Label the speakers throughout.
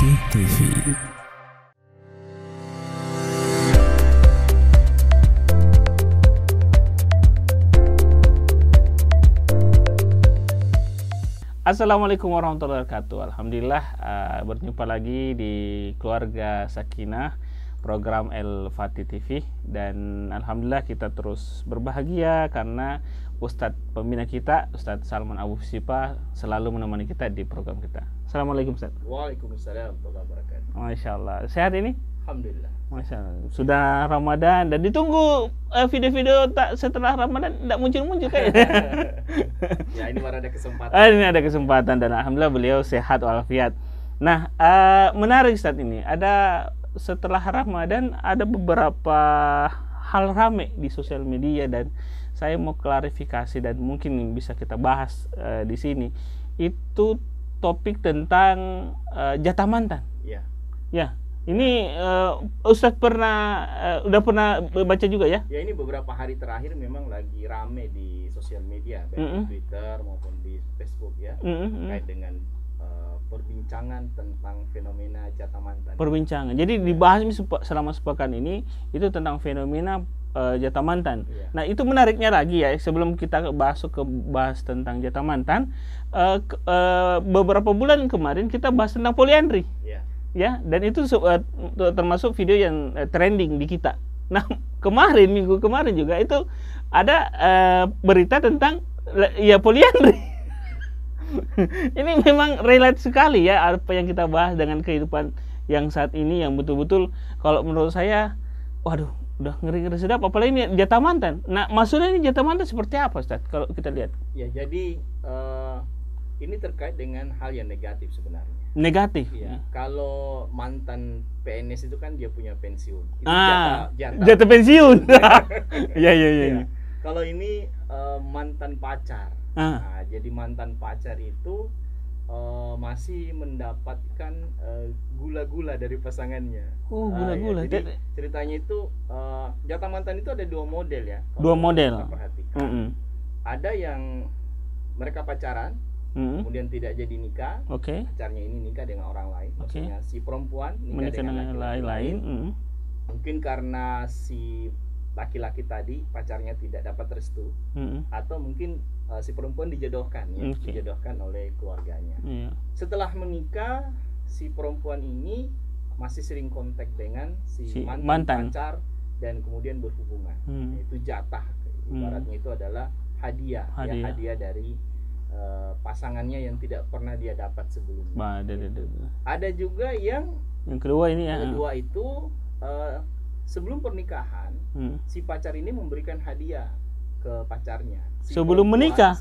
Speaker 1: Fatih TV.
Speaker 2: Assalamualaikum warahmatullahi wabarakatuh. Alhamdulillah berjumpa lagi di keluarga Sakinah, program El Fatih TV, dan alhamdulillah kita terus berbahagia karena Ustadz pembina kita, Ustadz Salman Abu Sipa, selalu menemani kita di program kita. Assalamualaikum Ustadz.
Speaker 3: Waalaikumsalam warahmatullahi wabarakatuh.
Speaker 2: Masya Allah, sehat ini?
Speaker 3: Alhamdulillah.
Speaker 2: Masya Allah. Sudah Ramadan dan ditunggu video-video tak setelah Ramadan tidak muncul-muncul kayaknya.
Speaker 3: Ya ini baru ada kesempatan.
Speaker 2: Ini ada kesempatan dan alhamdulillah beliau sehat walafiat. Nah, menarik Ustadz ini. Ada setelah Ramadan ada beberapa hal rame di sosial media dan saya mau klarifikasi dan mungkin bisa kita bahas di sini. Itu topik tentang jatah mantan.
Speaker 3: Ya.
Speaker 2: Ya. Ini Ustadz udah pernah baca juga ya?
Speaker 3: Ya ini beberapa hari terakhir memang lagi rame di sosial media, baik di Twitter maupun di Facebook ya, terkait dengan perbincangan tentang fenomena jatah mantan.
Speaker 2: Perbincangan. Jadi dibahas selama sepekan ini itu tentang fenomena jatah mantan.
Speaker 3: Ya.
Speaker 2: Nah itu menariknya lagi ya, sebelum kita bahas tentang jatah mantan, beberapa bulan kemarin kita bahas tentang poliandri.
Speaker 3: Ya.
Speaker 2: Ya, dan itu termasuk video yang trending di kita. Nah, minggu kemarin juga itu ada berita tentang ya poliandri. Ini memang relate sekali ya apa yang kita bahas dengan kehidupan yang saat ini, yang betul-betul kalau menurut saya, waduh, udah ngeri-ngeri sedap. Apalagi ini jatah mantan. Nah, maksudnya ini jatah mantan seperti apa, Ustaz? Kalau kita lihat.
Speaker 3: Ya, jadi ini terkait dengan hal yang negatif sebenarnya.
Speaker 2: Negatif.
Speaker 3: Ya, kalau mantan PNS itu kan dia punya pensiun. Itu
Speaker 2: jatah pensiun. Iya.
Speaker 3: Kalau ini mantan pacar. Nah, jadi mantan pacar itu masih mendapatkan gula-gula dari pasangannya.
Speaker 2: Gula-gula.
Speaker 3: Ya, jadi ceritanya itu jatah mantan itu ada dua model ya.
Speaker 2: Dua model.
Speaker 3: Kita perhatikan. Ada yang mereka pacaran, kemudian tidak jadi nikah. Pacarnya ini nikah dengan orang lain. Maksudnya si perempuan nikah dengan laki-laki lain. Mungkin karena si laki-laki tadi pacarnya tidak dapat restu, atau mungkin si perempuan dijodohkan ya, dijodohkan oleh keluarganya. Setelah menikah, si perempuan ini masih sering kontak dengan si mantan pacar dan kemudian berhubungan. Itu jatah, ibaratnya itu adalah hadiah. Hadiah dari pasangannya yang tidak pernah dia dapat sebelumnya. Ada juga yang
Speaker 2: kedua ini ya.
Speaker 3: Kedua itu sebelum pernikahan, si pacar ini memberikan hadiah ke pacarnya.
Speaker 2: Sebelum menikah.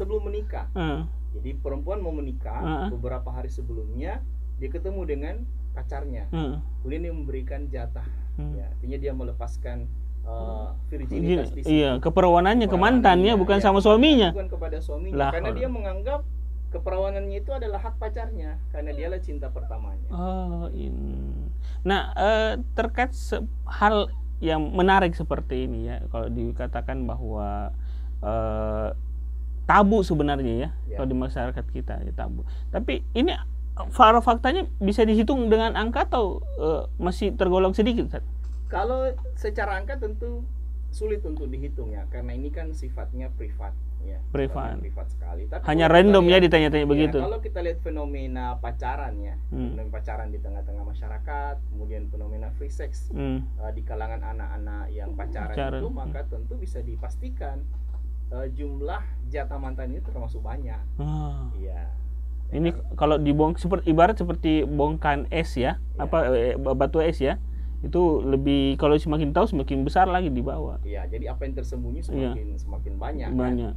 Speaker 3: Jadi perempuan mau menikah, beberapa hari sebelumnya dia ketemu dengan pacarnya. Kemudian dia memberikan jatah. Ya, artinya dia melepaskan virginitas di situ.
Speaker 2: Keperawanannya ke mantannya, bukan sama suaminya.
Speaker 3: Bukan kepada suaminya, karena dia menganggap keperawanannya itu adalah hak pacarnya, karena dialah cinta pertamanya.
Speaker 2: Nah, terkait hal yang menarik seperti ini ya, kalau dikatakan bahwa tabu sebenarnya ya, kalau di masyarakat kita ya tabu. Tapi ini faktanya bisa dihitung dengan angka atau masih tergolong sedikit, Ustaz?
Speaker 3: Kalau secara angka tentu sulit untuk dihitung ya, karena ini kan sifatnya privat ya. Privat sekali. Tapi
Speaker 2: hanya random ya ditanya-tanya begitu.
Speaker 3: Kalau kita lihat fenomena pacaran ya, fenomena pacaran di tengah-tengah masyarakat, kemudian fenomena free sex di kalangan anak-anak yang pacaran itu, maka tentu bisa dipastikan jumlah jatah mantan ini termasuk banyak. Iya.
Speaker 2: Ini kalau ibarat seperti bongkahan es ya, batu es ya. Itu lebih, kalau semakin tahu semakin besar lagi di bawah.
Speaker 3: Iya, jadi apa yang tersembunyi semakin banyak. Kan?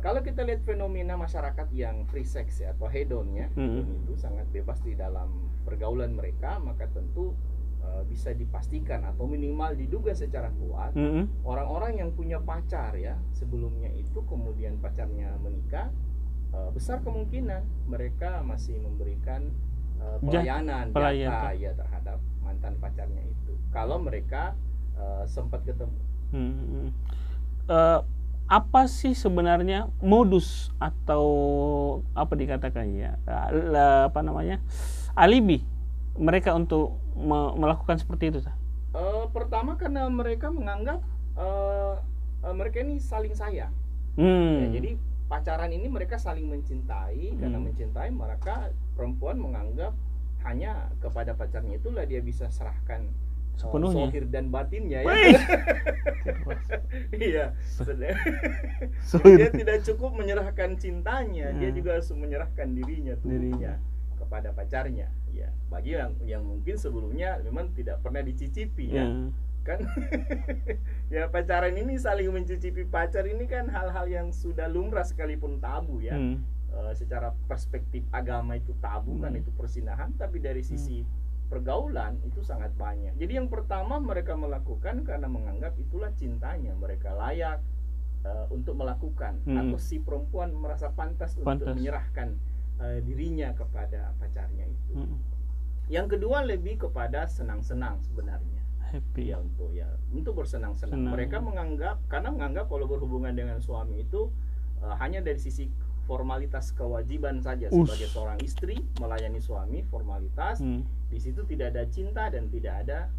Speaker 3: Kalau kita lihat fenomena masyarakat yang free sex ya, atau hedon ya, itu sangat bebas di dalam pergaulan mereka, maka tentu bisa dipastikan atau minimal diduga secara kuat orang-orang yang punya pacar ya sebelumnya itu, kemudian pacarnya menikah, besar kemungkinan mereka masih memberikan pelayanan jatah ya terhadap mantan pacarnya itu kalau mereka sempat ketemu.
Speaker 2: Apa sih sebenarnya modus atau apa dikatakannya alibi mereka untuk melakukan seperti itu?
Speaker 3: Pertama karena mereka menganggap mereka ini saling sayang. Ya, jadi pacaran ini mereka saling mencintai. Karena mencintai, maka perempuan menganggap hanya kepada pacarnya itulah dia bisa serahkan
Speaker 2: sepenuhnya
Speaker 3: zahir dan batinnya ya. Iya. Dia tidak cukup menyerahkan cintanya, dia juga harus menyerahkan dirinya, tubuhnya kepada pacarnya. Ya, bagi yang mungkin sebelumnya memang tidak pernah dicicipi ya. Kan ya, pacaran ini saling mencicipi pacar ini kan hal-hal yang sudah lumrah sekalipun tabu ya. Secara perspektif agama itu tabu kan, itu perzinahan, tapi dari sisi pergaulan itu sangat banyak. Jadi yang pertama mereka melakukan karena menganggap itulah cintanya, mereka layak untuk melakukan, atau si perempuan merasa pantas untuk menyerahkan dirinya kepada pacarnya itu. Yang kedua lebih kepada senang-senang sebenarnya, happy ya, untuk bersenang-senang. Mereka menganggap kalau berhubungan dengan suami itu hanya dari sisi formalitas kewajiban saja sebagai seorang istri melayani suami, formalitas. Di situ tidak ada cinta dan tidak ada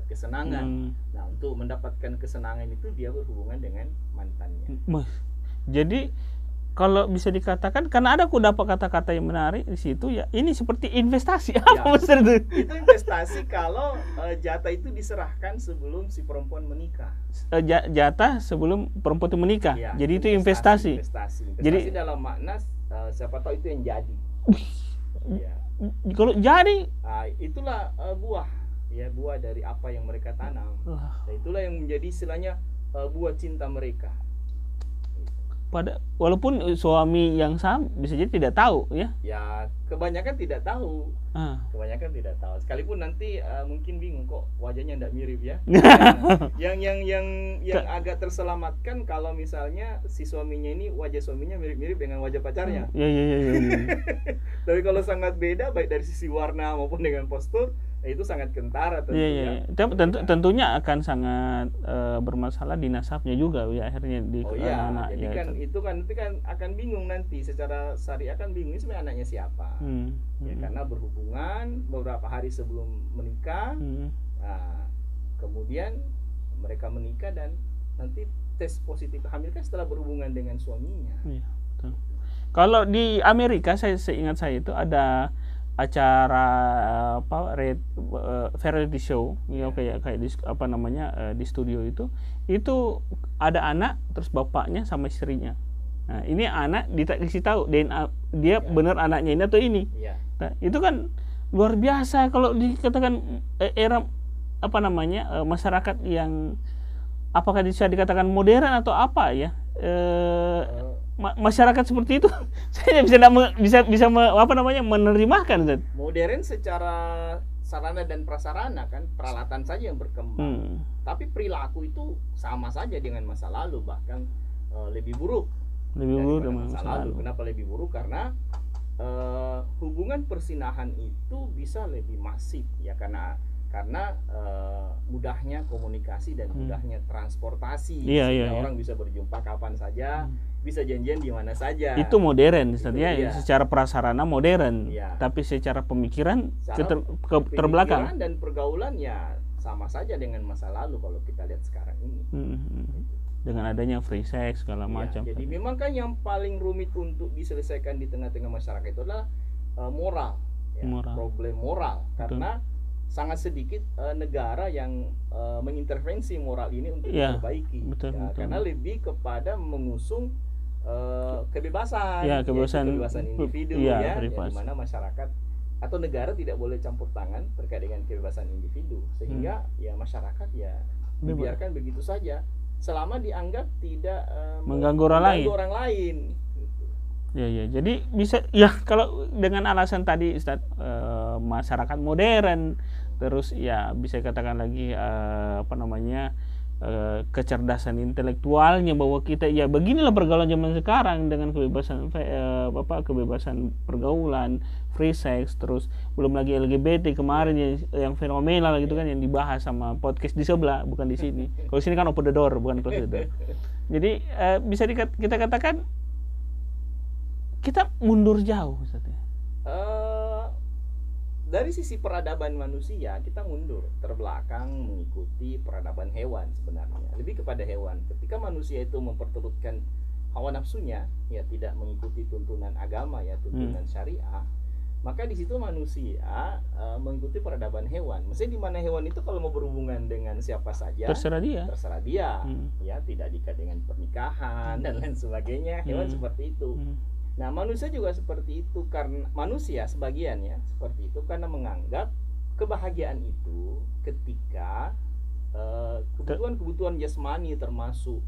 Speaker 3: kesenangan. Nah, untuk mendapatkan kesenangan itu dia berhubungan dengan mantannya.
Speaker 2: Jadi kalau bisa dikatakan, karena ada aku dapat kata-kata yang menarik di situ ya, ini seperti investasi. Apa maksud itu?
Speaker 3: Itu investasi kalau jatah itu diserahkan sebelum si perempuan menikah.
Speaker 2: Jatah sebelum perempuan itu menikah.
Speaker 3: Ya,
Speaker 2: jadi itu investasi.
Speaker 3: Jadi dalam makna siapa tahu itu yang jadi.
Speaker 2: Ya. Kalau jadi,
Speaker 3: itulah buah dari apa yang mereka tanam. Nah, itulah yang menjadi istilahnya buah cinta mereka.
Speaker 2: Walaupun suami yang sama bisa jadi tidak tahu ya.
Speaker 3: Ya, kebanyakan tidak tahu. Kebanyakan tidak tahu. Sekalipun nanti mungkin bingung kok wajahnya tidak mirip ya. yang agak terselamatkan kalau misalnya si suaminya ini wajah suaminya mirip-mirip dengan wajah pacarnya.
Speaker 2: Iya.
Speaker 3: Tapi kalau sangat beda baik dari sisi warna maupun dengan postur, itu sangat kentara tentunya.
Speaker 2: Tentunya akan sangat bermasalah di nasabnya juga ya, akhirnya di anak.
Speaker 3: Jadi kan itu kan nanti kan akan bingung nanti secara syariah, kan bingung ini sebenarnya anaknya siapa. Ya, karena berhubungan beberapa hari sebelum menikah. Nah, kemudian mereka menikah dan nanti tes positif hamil kan setelah berhubungan dengan suaminya.
Speaker 2: Iya, betul. Kalau di Amerika seingat saya itu ada acara variety show ya, kayak di studio itu ada anak terus bapaknya sama istrinya. Nah, ini anak dikasih tahu DNA dia benar anaknya ini atau ini. Nah, itu kan luar biasa kalau dikatakan era masyarakat yang apakah bisa dikatakan modern atau apa ya, masyarakat seperti itu. Saya bisa menerjemahkan.
Speaker 3: Modern secara sarana dan prasarana kan, peralatan saja yang berkembang. Tapi perilaku itu sama saja dengan masa lalu, bahkan lebih buruk. Dengan masa lalu. Kenapa lebih buruk? Karena hubungan persinahan itu bisa lebih masif ya, karena mudahnya komunikasi dan mudahnya transportasi. Orang bisa berjumpa kapan saja, bisa janjian di mana saja.
Speaker 2: Itu modern, secara prasarana modern. Tapi secara pemikiran terbelakang.
Speaker 3: Dan pergaulan ya sama saja dengan masa lalu kalau kita lihat sekarang ini.
Speaker 2: Dengan adanya free sex segala macam.
Speaker 3: Jadi memang kan yang paling rumit untuk diselesaikan di tengah-tengah masyarakat itu adalah moral. Problem moral. Karena sangat sedikit negara yang mengintervensi moral ini untuk diperbaiki.
Speaker 2: Betul.
Speaker 3: Karena lebih kepada mengusung kebebasan individu di mana masyarakat atau negara tidak boleh campur tangan terkait dengan kebebasan individu, sehingga ya masyarakat ya dibiarkan begitu saja selama dianggap tidak
Speaker 2: mengganggu orang lain. Ya, jadi bisa ya, kalau dengan alasan tadi Ustaz, masyarakat modern, terus ya bisa katakan lagi kecerdasan intelektualnya, bahwa kita ya beginilah pergaulan zaman sekarang dengan kebebasan pergaulan, free sex, terus belum lagi LGBT kemarin yang fenomenal gitu kan, yang dibahas sama podcast di sebelah, bukan di sini. Kalau sini kan open the door, bukan close the door. Jadi bisa kita katakan kita mundur jauh, Ustaz.
Speaker 3: dari sisi peradaban manusia kita mundur terbelakang mengikuti peradaban hewan sebenarnya, lebih kepada hewan. Ketika manusia itu memperturutkan hawa nafsunya, ya tidak mengikuti tuntunan agama, ya tuntunan syariah, maka di situ manusia mengikuti peradaban hewan. Maksudnya di mana hewan itu kalau mau berhubungan dengan siapa saja terserah dia, ya tidak diikat dengan pernikahan dan lain sebagainya. Hewan seperti itu. Nah, manusia juga seperti itu, karena manusia sebagian ya seperti itu karena menganggap kebahagiaan itu ketika kebutuhan-kebutuhan jasmani termasuk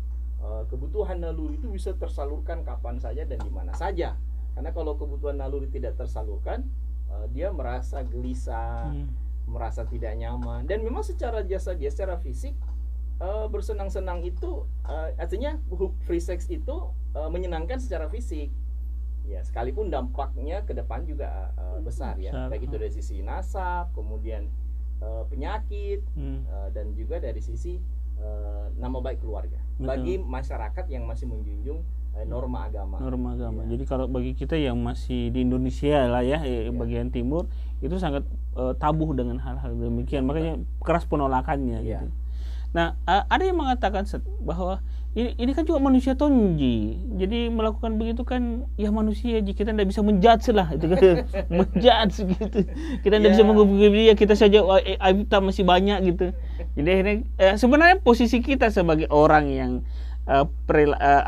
Speaker 3: kebutuhan naluri itu bisa tersalurkan kapan saja dan di mana saja. Karena kalau kebutuhan naluri tidak tersalurkan, dia merasa gelisah, merasa tidak nyaman, dan memang secara jasa dia secara fisik bersenang-senang itu artinya free sex itu menyenangkan secara fisik. Ya, sekalipun dampaknya ke depan juga besar ya, baik itu dari sisi nasab, kemudian penyakit, dan juga dari sisi nama baik keluarga. Betul. Bagi masyarakat yang masih menjunjung norma agama. Ya.
Speaker 2: Jadi kalau bagi kita yang masih di Indonesia lah ya, bagian timur itu sangat tabu dengan hal-hal demikian, makanya keras penolakannya. Gitu. Nah, ada yang mengatakan bahwa ini kan juga manusia tonji, jadi melakukan begitu kan ya manusia, jika kita tidak bisa menjudge lah itu kan menjudge gitu, kita tidak bisa menghubungi dia, kita saja kita masih banyak gitu. Jadi akhirnya sebenarnya posisi kita sebagai orang yang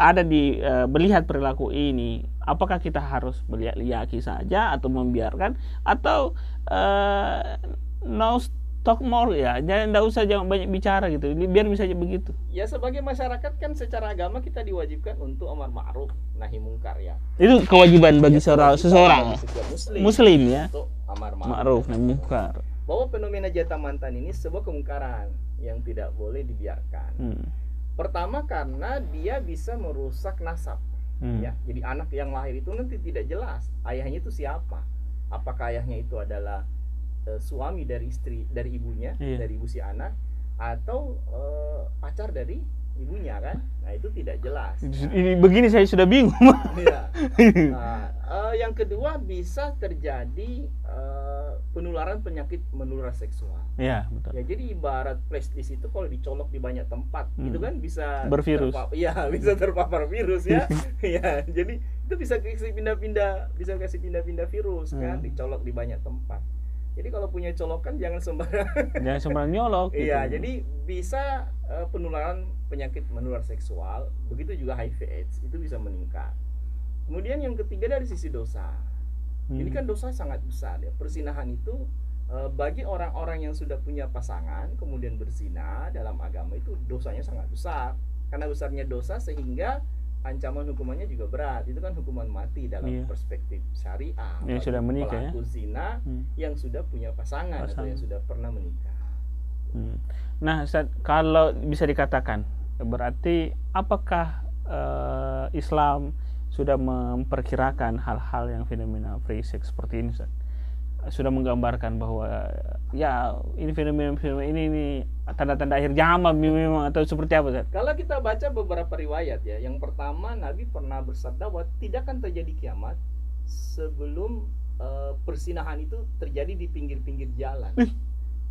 Speaker 2: ada di melihat perilaku ini, apakah kita harus melihat-lihaki saja atau membiarkan, atau no talk more ya, jangan banyak bicara gitu, biar bisa aja begitu.
Speaker 3: Ya, sebagai masyarakat kan secara agama kita diwajibkan untuk amar ma'ruf nahi mungkar ya.
Speaker 2: Itu kewajiban bagi seseorang muslim ya.
Speaker 3: Untuk amar
Speaker 2: ma'ruf nahi mungkar.
Speaker 3: Bahwa fenomena jatah mantan ini sebuah kemungkaran yang tidak boleh dibiarkan. Pertama karena dia bisa merusak nasab. Ya, jadi anak yang lahir itu nanti tidak jelas ayahnya itu siapa. Apakah ayahnya itu adalah suami dari istri, dari ibunya, dari ibu si anak, atau pacar dari ibunya kan? Nah, itu tidak jelas.
Speaker 2: Begini saya sudah bingung.
Speaker 3: Ya. Nah, yang kedua bisa terjadi penularan penyakit menular seksual.
Speaker 2: Iya, betul.
Speaker 3: Ya, jadi ibarat plastis itu kalau dicolok di banyak tempat, itu kan bisa
Speaker 2: bervirus.
Speaker 3: Bisa terpapar virus ya. Ya, jadi itu bisa kasih pindah-pindah virus kan, dicolok di banyak tempat. Jadi kalau punya colokan jangan sembarang
Speaker 2: nyolok.
Speaker 3: Iya, gitu. Jadi bisa penularan penyakit menular seksual, begitu juga HIV/AIDS itu bisa meningkat. Kemudian yang ketiga dari sisi dosa. Ini kan dosa sangat besar ya. Perzinahan itu bagi orang-orang yang sudah punya pasangan kemudian berzina dalam agama itu dosanya sangat besar. Karena besarnya dosa sehingga ancaman hukumannya juga berat. Itu kan hukuman mati dalam perspektif syariah.
Speaker 2: Yang sudah menikah
Speaker 3: pelaku zina yang sudah punya pasangan atau yang sudah pernah menikah.
Speaker 2: Nah, kalau bisa dikatakan berarti apakah Islam sudah memperkirakan hal-hal yang fenomena free sex seperti ini, Ustaz? Sudah menggambarkan bahwa ya ini fenomena ini tanda-tanda akhir zaman memang, atau seperti apa, Ustaz?
Speaker 3: Kalau kita baca beberapa riwayat ya, yang pertama Nabi pernah bersabda bahwa tidak akan terjadi kiamat sebelum persinahan itu terjadi di pinggir-pinggir jalan.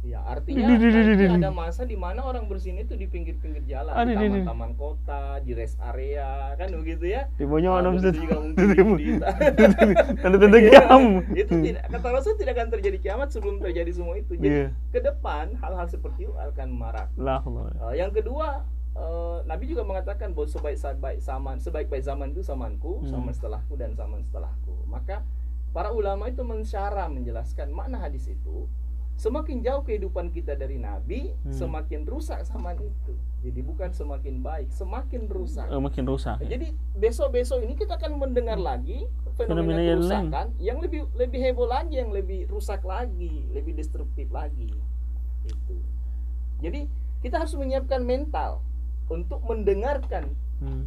Speaker 3: Ya, artinya ada masa di mana orang berzina itu di pinggir-pinggir jalan, di taman-taman kota, di rest area, kan begitu ya.
Speaker 2: Di Bonyol
Speaker 3: itu juga mungkin
Speaker 2: tanda-tanda kiamat.
Speaker 3: Itu tidak, kata Rasul, tidak akan terjadi kiamat sebelum terjadi semua itu. Jadi ke depan hal-hal seperti itu akan marak. Yang kedua, Nabi juga mengatakan bahwa sebaik-baik zaman itu zamanku, zaman setelahku dan zaman setelahku. Maka para ulama itu menjelaskan makna hadis itu. Semakin jauh kehidupan kita dari Nabi, semakin rusak zaman itu. Jadi bukan semakin baik, semakin rusak.
Speaker 2: Makin rusak.
Speaker 3: Jadi besok-besok ini kita akan mendengar lagi fenomena kerusakan yang lebih heboh lagi, yang lebih rusak lagi, lebih destruktif lagi. Itu. Jadi kita harus menyiapkan mental untuk mendengarkan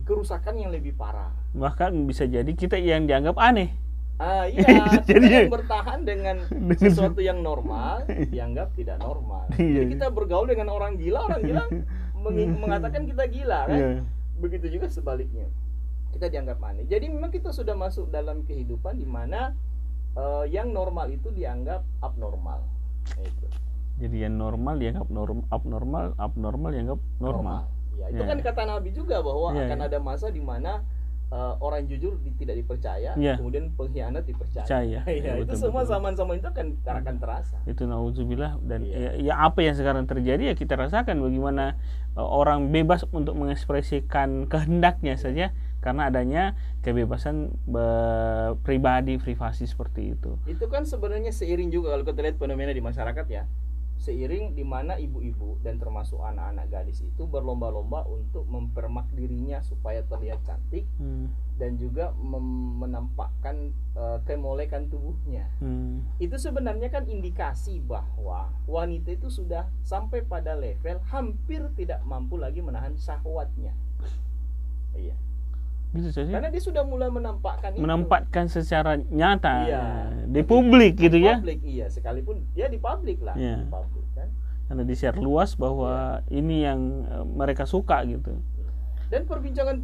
Speaker 3: kerusakan yang lebih parah.
Speaker 2: Bahkan bisa jadi kita yang dianggap aneh.
Speaker 3: Iya, jadi yang bertahan dengan sesuatu yang normal dianggap tidak normal. Jadi kita bergaul dengan orang gila mengatakan kita gila kan. Begitu juga sebaliknya, kita dianggap aneh. Jadi memang kita sudah masuk dalam kehidupan di mana yang normal itu dianggap abnormal. Itu.
Speaker 2: Jadi yang normal dianggap abnormal dianggap normal.
Speaker 3: Ya, itu kan kata Nabi juga bahwa akan ada masa di mana orang jujur tidak dipercaya, kemudian pengkhianat dipercaya. Ya, itu semua zaman-zaman itu akan terasa.
Speaker 2: Itu naudzubillah. Dan ya apa yang sekarang terjadi ya kita rasakan, bagaimana orang bebas untuk mengekspresikan kehendaknya saja karena adanya kebebasan privasi seperti itu.
Speaker 3: Itu kan sebenarnya seiring juga kalau kita lihat fenomena di masyarakat ya. Seiring di mana ibu-ibu dan termasuk anak-anak gadis itu berlomba-lomba untuk mempermak dirinya supaya terlihat cantik dan juga menampakkan kemolekan tubuhnya. Itu sebenarnya kan indikasi bahwa wanita itu sudah sampai pada level hampir tidak mampu lagi menahan syahwatnya. Iya.
Speaker 2: Gitu saja.
Speaker 3: Karena dia sudah mulai
Speaker 2: menampakkan secara nyata di publik gitu ya.
Speaker 3: Publik, iya, sekalipun dia di publik lah, di publik kan.
Speaker 2: Karena di-share luas bahwa ini yang mereka suka gitu.
Speaker 3: Dan perbincangan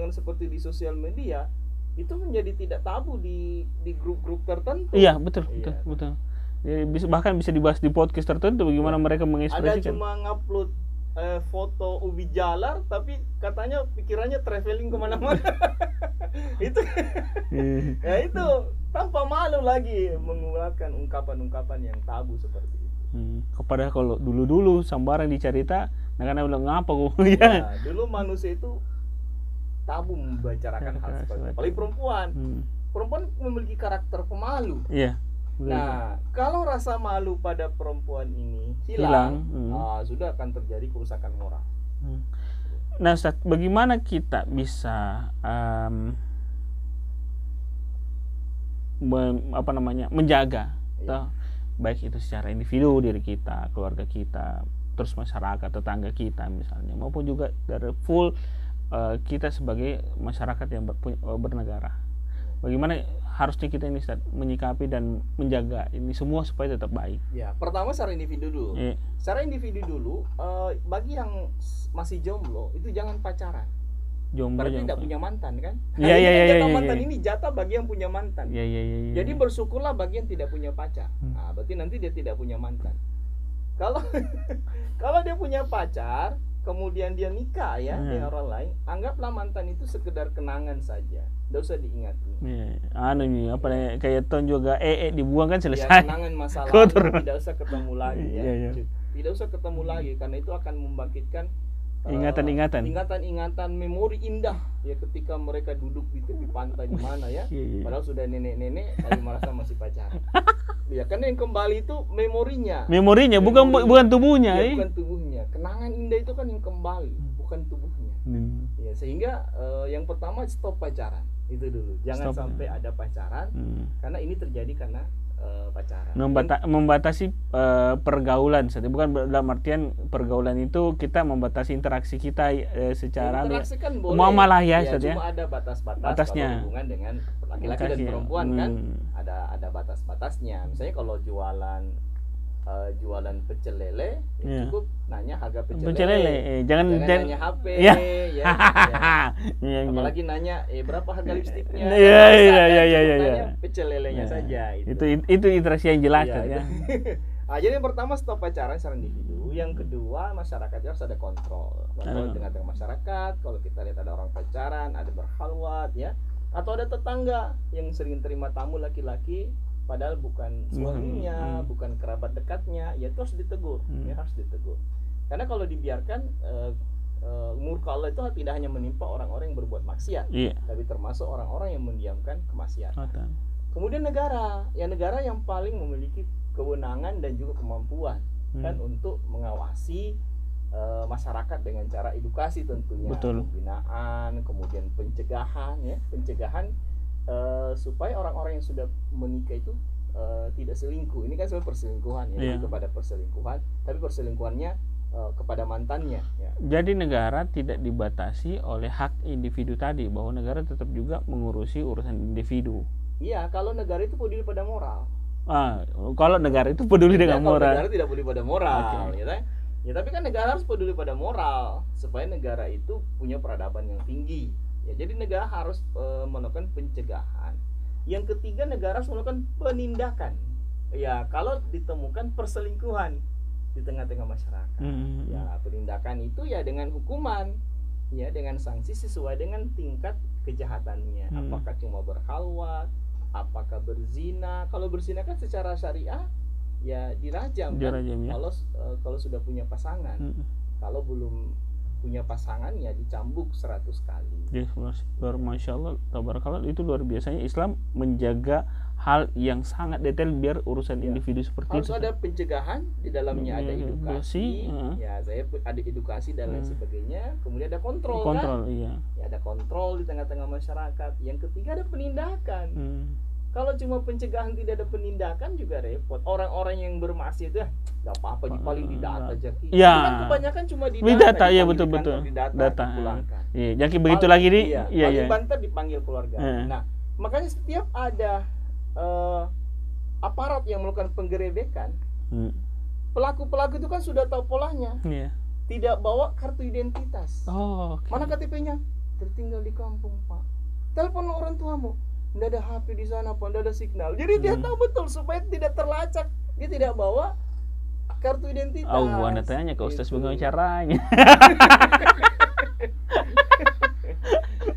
Speaker 3: seperti di sosial media itu menjadi tidak tabu di grup-grup tertentu.
Speaker 2: Iya, betul. Ya, bahkan bisa dibahas di podcast tertentu bagaimana mereka mengekspresikan.
Speaker 3: Ada cuma ngupload foto ubi jalar tapi katanya pikirannya traveling kemana-mana. Itu ya itu tanpa malu lagi mengeluarkan ungkapan-ungkapan yang tabu seperti itu.
Speaker 2: Kepada kalau dulu sambaran dicerita karena bilang ngapa gue
Speaker 3: ya. Dulu manusia itu tabu membicarakan hal seperti itu. Apalagi perempuan memiliki karakter pemalu.
Speaker 2: Iya.
Speaker 3: Nah, kalau rasa malu pada perempuan ini hilang, sudah akan terjadi kerusakan moral.
Speaker 2: Nah, Ustaz, bagaimana kita bisa menjaga, baik itu secara individu diri kita, keluarga kita, terus masyarakat, tetangga kita misalnya, maupun juga dari full kita sebagai masyarakat yang bernegara. Bagaimana harusnya kita ini menyikapi dan menjaga ini semua supaya tetap baik?
Speaker 3: Ya, pertama secara individu dulu. Secara individu dulu, bagi yang masih jomblo itu jangan pacaran. Berarti tidak punya mantan kan?
Speaker 2: Iya.
Speaker 3: Mantan ini jatah bagi yang punya mantan.
Speaker 2: Iya.
Speaker 3: Jadi bersyukurlah bagi yang tidak punya pacar. Nah, berarti nanti dia tidak punya mantan. Kalau dia punya pacar, kemudian dia nikah ya dengan orang lain, anggaplah mantan itu sekedar kenangan saja, tidak usah diingati.
Speaker 2: Kayak ton juga dibuang kan selesai.
Speaker 3: Ya, kenangan masa lalu, tidak usah ketemu lagi ya. Tidak usah ketemu lagi karena itu akan membangkitkan ingatan memori indah ya ketika mereka duduk di tepi pantai di mana ya. Padahal sudah nenek-nenek tapi merasa masih pacaran. Ya karena yang kembali itu memorinya bukan tubuhnya. Bukan tubuhnya. Kenangan indah itu kan yang kembali, bukan tubuhnya. Ya sehingga yang pertama stop pacaran. Itu dulu. Jangan sampai ada pacaran karena ini terjadi karena pacaran.
Speaker 2: Membatasi pergaulan, bukan dalam artian pergaulan itu kita membatasi interaksi kita secara
Speaker 3: interaksi kan boleh.
Speaker 2: Muamalah ya,
Speaker 3: cuma ada batasnya. Kalau hubungan dengan laki-laki dan perempuan kan ada batas-batasnya. Misalnya kalau jualan pecel lele cukup nanya harga pecel lele. Jangan nanya HP ya. Apalagi nanya berapa harga lipstiknya. Nanya pecel lelenya saja
Speaker 2: itu interaksi yang jelas ya.
Speaker 3: Jadi yang pertama stop pacaran secara individu. Yang kedua masyarakat harus ada kontrol dengan masyarakat. Kalau kita lihat ada orang pacaran, ada berkhalwat ya, atau ada tetangga yang sering terima tamu laki-laki padahal bukan suaminya, bukan kerabat dekatnya, ya itu harus ditegur, harus ditegur. Karena kalau dibiarkan murka Allah itu tidak hanya menimpa orang-orang yang berbuat maksiat, tapi termasuk orang-orang yang mendiamkan kemaksiatan. Kemudian negara yang paling memiliki kewenangan dan juga kemampuan kan untuk mengawasi masyarakat dengan cara edukasi tentunya, pembinaan, kemudian pencegahan supaya orang-orang yang sudah menikah itu tidak selingkuh. Ini kan sebenarnya perselingkuhan ya, kepada perselingkuhan, tapi perselingkuhannya kepada mantannya ya.
Speaker 2: Jadi negara tidak dibatasi oleh hak individu tadi, bahwa negara tetap juga mengurusi urusan individu.
Speaker 3: Iya, kalau negara itu peduli pada moral.
Speaker 2: Kalau negara itu peduli dengan moral.
Speaker 3: Negara tidak peduli pada moral, ya tapi kan negara harus peduli pada moral supaya negara itu punya peradaban yang tinggi. Ya, jadi negara harus melakukan pencegahan. Yang ketiga, negara harus melakukan penindakan. Ya, kalau ditemukan perselingkuhan di tengah-tengah masyarakat. Ya, penindakan itu ya dengan hukuman, ya dengan sanksi sesuai dengan tingkat kejahatannya. Apakah cuma berkhalwat, apakah berzina? Kalau berzina kan secara syariah ya dirajam kan? Ya. Kalau sudah punya pasangan. Kalau belum punya pasangan ya dicambuk 100 kali.
Speaker 2: Ya, Masya Allah, tabarakallah, itu luar biasanya Islam menjaga hal yang sangat detail biar urusan individu seperti
Speaker 3: harus
Speaker 2: itu.
Speaker 3: Harus ada pencegahan, di dalamnya ada edukasi, ya saya ada edukasi dan lain sebagainya. Kemudian ada kontrol kan?
Speaker 2: Iya.
Speaker 3: Ya, ada kontrol di tengah-tengah masyarakat. Yang ketiga ada penindakan. Kalau cuma pencegahan tidak ada penindakan juga repot. Orang-orang yang bermaksiat itu nggak apa-apa, paling didata aja.
Speaker 2: Ya.
Speaker 3: Kan kebanyakan cuma didata.
Speaker 2: Ya betul-betul. Data. Iya, jadi begitu lagi nih.
Speaker 3: Iya. Paling banter dipanggil keluarga. Nah, makanya setiap ada aparat yang melakukan penggerebekan, pelaku-pelaku itu kan sudah tahu polanya. Tidak bawa kartu identitas. Mana KTP-nya? Tertinggal di kampung, Pak. Telepon orang tuamu. Nggak ada HP di sana, Pak, nggak ada signal. Jadi dia tahu betul supaya tidak terlacak. Dia tidak bawa kartu identitas.
Speaker 2: Anda tanya ke Ustaz bagaimana caranya.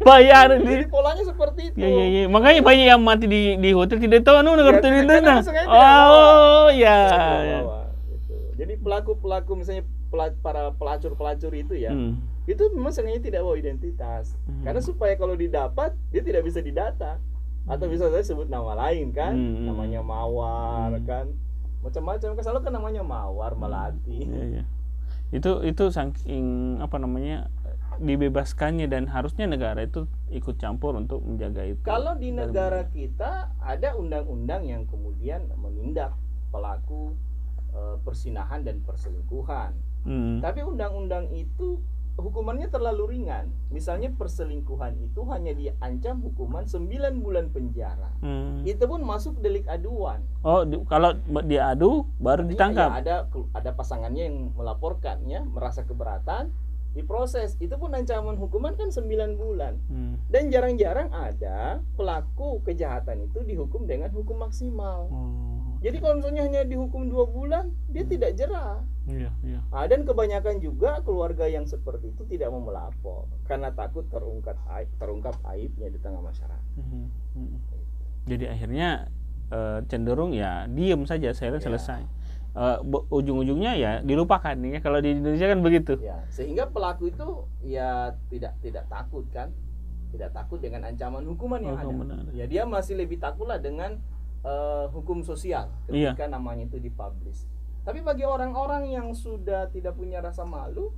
Speaker 2: Bayar.
Speaker 3: Jadi polanya seperti itu.
Speaker 2: Iya. Makanya banyak yang mati di hotel tidak tahu kartu identitas. Ya.
Speaker 3: Jadi pelaku-pelaku misalnya para pelacur-pelacur itu ya. Itu memang sengaja tidak bawa identitas. Karena supaya kalau didapat dia tidak bisa didata. Atau bisa saya sebut nama lain kan, namanya Mawar kan, macam-macam. Kalau kan namanya Mawar, Melati.
Speaker 2: Itu saking dibebaskannya, dan harusnya negara itu ikut campur untuk menjaga itu.
Speaker 3: Kalau di negara kita ada undang-undang yang kemudian menindak pelaku persinahan dan perselingkuhan. Tapi undang-undang itu hukumannya terlalu ringan. Misalnya perselingkuhan itu hanya diancam hukuman 9 bulan penjara. Itu pun masuk delik aduan.
Speaker 2: Kalau diadu baru ditangkap.
Speaker 3: Ya, ada pasangannya yang melaporkannya, merasa keberatan, diproses. Itu pun ancaman hukuman kan 9 bulan. Dan jarang-jarang ada pelaku kejahatan itu dihukum dengan hukum maksimal. Jadi kalau misalnya hanya dihukum 2 bulan, dia tidak jera.
Speaker 2: Iya.
Speaker 3: Dan kebanyakan juga keluarga yang seperti itu tidak mau melapor karena takut terungkap aibnya di tengah masyarakat.
Speaker 2: Jadi akhirnya cenderung ya diam saja, selesai. Ujung-ujungnya ya dilupakan nih ya, kalau di Indonesia kan begitu.
Speaker 3: Ya, sehingga pelaku itu ya tidak takut kan, tidak takut dengan ancaman hukuman yang ada. Benar. Ya dia masih lebih takutlah dengan hukum sosial ketika namanya itu dipublish. Tapi bagi orang-orang yang sudah tidak punya rasa malu,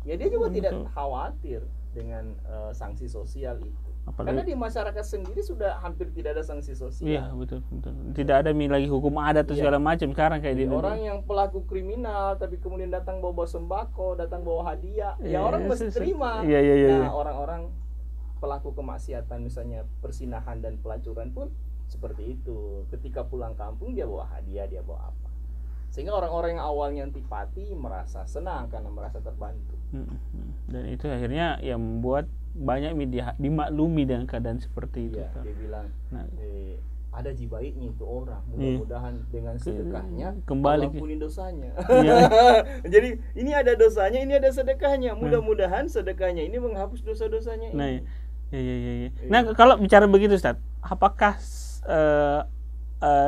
Speaker 3: ya dia juga tidak khawatir dengan sanksi sosial itu. Karena di masyarakat sendiri sudah hampir tidak ada sanksi sosial.
Speaker 2: Iya, betul. Tidak ada lagi hukum adat atau segala macam sekarang kayak di Indonesia.
Speaker 3: Orang yang pelaku kriminal tapi kemudian datang bawa sembako, datang bawa hadiah, ya orang mesti terima. Nah, orang-orang pelaku kemaksiatan misalnya persinahan dan pelacuran pun seperti itu. Ketika pulang kampung dia bawa hadiah, dia bawa apa. Sehingga orang-orang yang awalnya antipati merasa senang karena merasa terbantu.
Speaker 2: Dan itu akhirnya yang membuat banyak media dimaklumi dengan keadaan seperti itu.
Speaker 3: Dia bilang, ada baiknya itu orang. Mudah-mudahan dengan sedekahnya
Speaker 2: kembali
Speaker 3: ampuni dosanya. Jadi ini ada dosanya, ini ada sedekahnya. Mudah-mudahan sedekahnya ini menghapus dosa-dosanya.
Speaker 2: Iya. Nah, kalau bicara begitu, Ustaz, apakah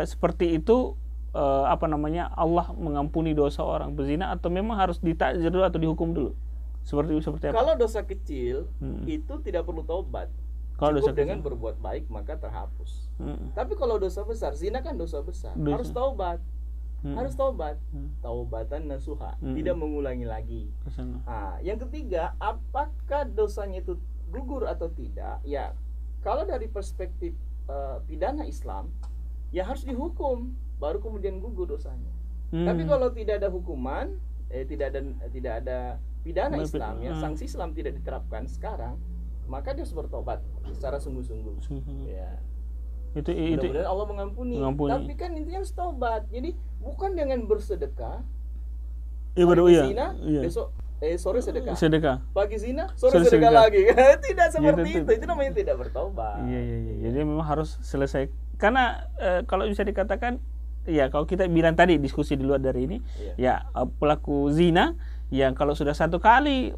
Speaker 2: seperti itu Allah mengampuni dosa orang berzina, atau memang harus ditakzir dulu atau dihukum dulu? Seperti apa?
Speaker 3: Kalau dosa kecil itu tidak perlu taubat. Cukup dengan berbuat baik maka terhapus. Tapi kalau dosa besar, zina kan dosa besar, harus taubat. Harus taubat. Taubatan nasuha, tidak mengulangi lagi. Yang ketiga, apakah dosanya itu gugur atau tidak? Ya, kalau dari perspektif pidana Islam, ya harus dihukum, baru kemudian gugur dosanya. Tapi kalau tidak ada hukuman, tidak ada pidana Islam, ya sanksi Islam tidak diterapkan sekarang, maka dia harus bertobat secara sungguh-sungguh. Ya.
Speaker 2: Itu
Speaker 3: mudah-mudahan Allah mengampuni. Tapi kan intinya harus tobat. Jadi bukan dengan bersedekah, zina, besok sore sedekah.
Speaker 2: Sedekah.
Speaker 3: Pagi zina, sore sedekah lagi. Tidak seperti itu namanya tidak bertobat.
Speaker 2: Iya. Jadi memang harus selesai. Karena kalau bisa dikatakan, ya kalau kita bilang tadi diskusi di luar dari ini, ya pelaku zina yang kalau sudah satu kali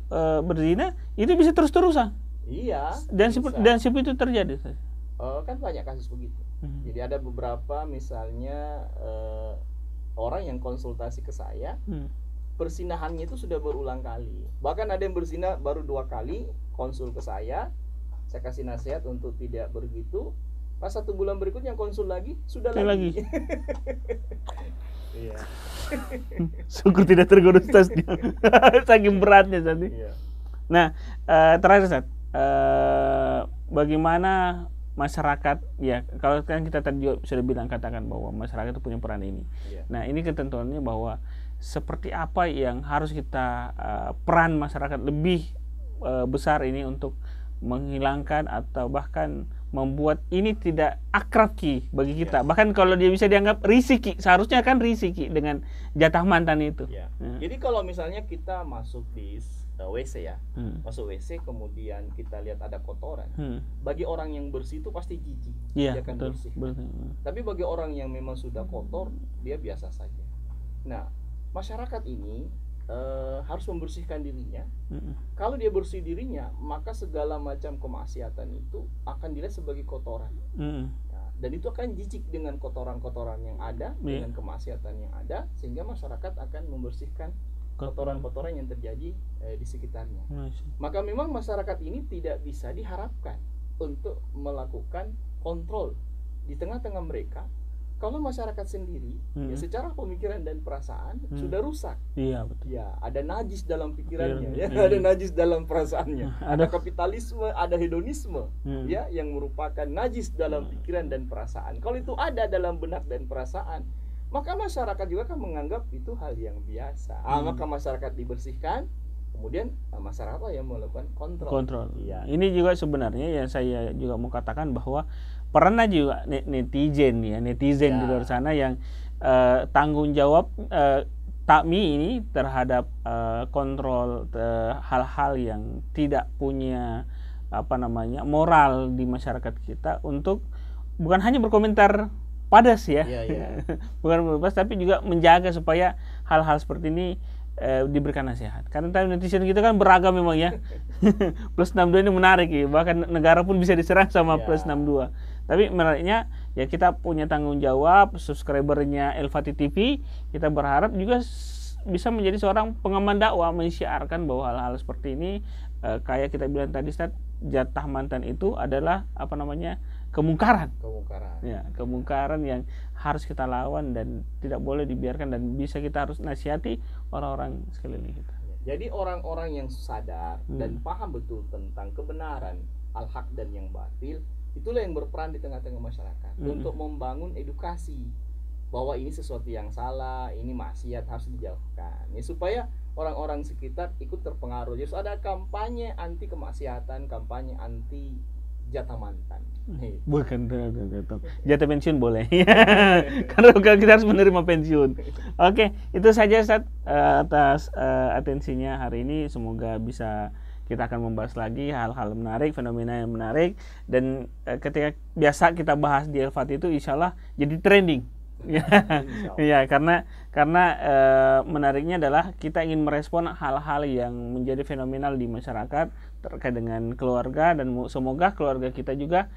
Speaker 2: berzina itu bisa terus-terusan.
Speaker 3: Iya.
Speaker 2: Dan seperti itu terjadi.
Speaker 3: Kan banyak kasus begitu. Jadi ada beberapa misalnya orang yang konsultasi ke saya, persinahannya itu sudah berulang kali. Bahkan ada yang berzina baru 2 kali konsul ke saya kasih nasihat untuk tidak begitu. Pas 1 bulan berikutnya konsul lagi sudah lagi. Iya.
Speaker 2: Syukur tidak tergoda Ustaznya. Saking beratnya tadi. Iya. Nah, terakhir Ustaz, bagaimana masyarakat, ya kalau kan kita tadi sudah bilang katakan bahwa masyarakat itu punya peran ini. Yeah. Nah ini ketentuannya bahwa seperti apa yang harus kita peran masyarakat lebih besar ini untuk menghilangkan atau bahkan membuat ini tidak akrab bagi kita. Yeah. Bahkan kalau dia bisa dianggap risiki, seharusnya kan risiki dengan jatah mantan itu.
Speaker 3: Yeah. Jadi kalau misalnya kita masuk di WC ya, masuk WC kemudian kita lihat ada kotoran, bagi orang yang bersih itu pasti jijik, dia akan bersih. Tapi bagi orang yang memang sudah kotor, dia biasa saja. Nah, masyarakat ini harus membersihkan dirinya. Kalau dia bersih dirinya, maka segala macam kemaksiatan itu akan dilihat sebagai kotoran. Nah, dan itu akan jijik dengan kotoran-kotoran yang ada, dengan kemaksiatan yang ada, sehingga masyarakat akan membersihkan kotoran-kotoran yang terjadi di sekitarnya. Maka memang masyarakat ini tidak bisa diharapkan untuk melakukan kontrol di tengah-tengah mereka kalau masyarakat sendiri ya secara pemikiran dan perasaan sudah rusak.
Speaker 2: Iya, betul.
Speaker 3: Ya, ada najis dalam pikirannya, ada najis dalam perasaannya. Ada kapitalisme, ada hedonisme, ya, yang merupakan najis dalam pikiran dan perasaan. Kalau itu ada dalam benak dan perasaan, maka masyarakat juga kan menganggap itu hal yang biasa. Maka masyarakat dibersihkan, kemudian masyarakat yang melakukan kontrol.
Speaker 2: Iya. Ini juga sebenarnya yang saya juga mau katakan bahwa pernah juga netizen di luar sana yang tanggung jawab takmi ini terhadap kontrol hal-hal yang tidak punya moral di masyarakat kita untuk bukan hanya berkomentar padas ya, bukan padas tapi juga menjaga supaya hal-hal seperti ini diberikan nasihat. Karena netizen kita kan beragam memang ya. Plus 62 ini menarik ya, bahkan negara pun bisa diserang sama Plus 62. Tapi menariknya ya kita punya tanggung jawab, subscribernya El-Fatih TV, kita berharap juga bisa menjadi seorang pengaman dakwah, mensyiarkan bahwa hal-hal seperti ini kayak kita bilang tadi Ustaz, jatah mantan itu adalah kemungkaran. Ya, kemungkaran yang harus kita lawan dan tidak boleh dibiarkan, dan bisa kita harus nasihati orang-orang sekeliling kita.
Speaker 3: Jadi orang-orang yang sadar dan paham betul tentang kebenaran, al-haq dan yang batil, itulah yang berperan di tengah-tengah masyarakat untuk membangun edukasi bahwa ini sesuatu yang salah, ini maksiat harus dijauhkan. Ya, supaya orang-orang sekitar ikut terpengaruh. Jadi ada kampanye anti kemaksiatan, kampanye anti jatah mantan.
Speaker 2: Bukan jatah pensiun boleh. Karena kita harus menerima pensiun. Oke, itu saja Ustaz atas atensinya hari ini. Semoga bisa kita akan membahas lagi hal-hal menarik, fenomena yang menarik, dan ketika biasa kita bahas di El-Fatih itu insyaallah jadi trending. Ya, karena menariknya adalah kita ingin merespon hal-hal yang menjadi fenomenal di masyarakat terkait dengan keluarga, dan semoga keluarga kita juga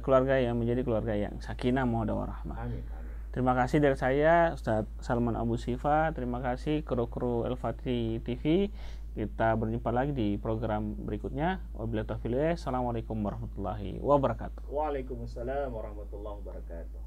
Speaker 2: keluarga yang menjadi keluarga yang sakinah mawaddah warahmah.
Speaker 3: Amin.
Speaker 2: Terima kasih dari saya Ustaz Salman Abu Sifa. Terima kasih kru El-Fatih TV. Kita berjumpa lagi di program berikutnya. Wabillahi taufiq hidayah. Assalamualaikum warahmatullahi wabarakatuh.
Speaker 3: Waalaikumsalam warahmatullahi wabarakatuh.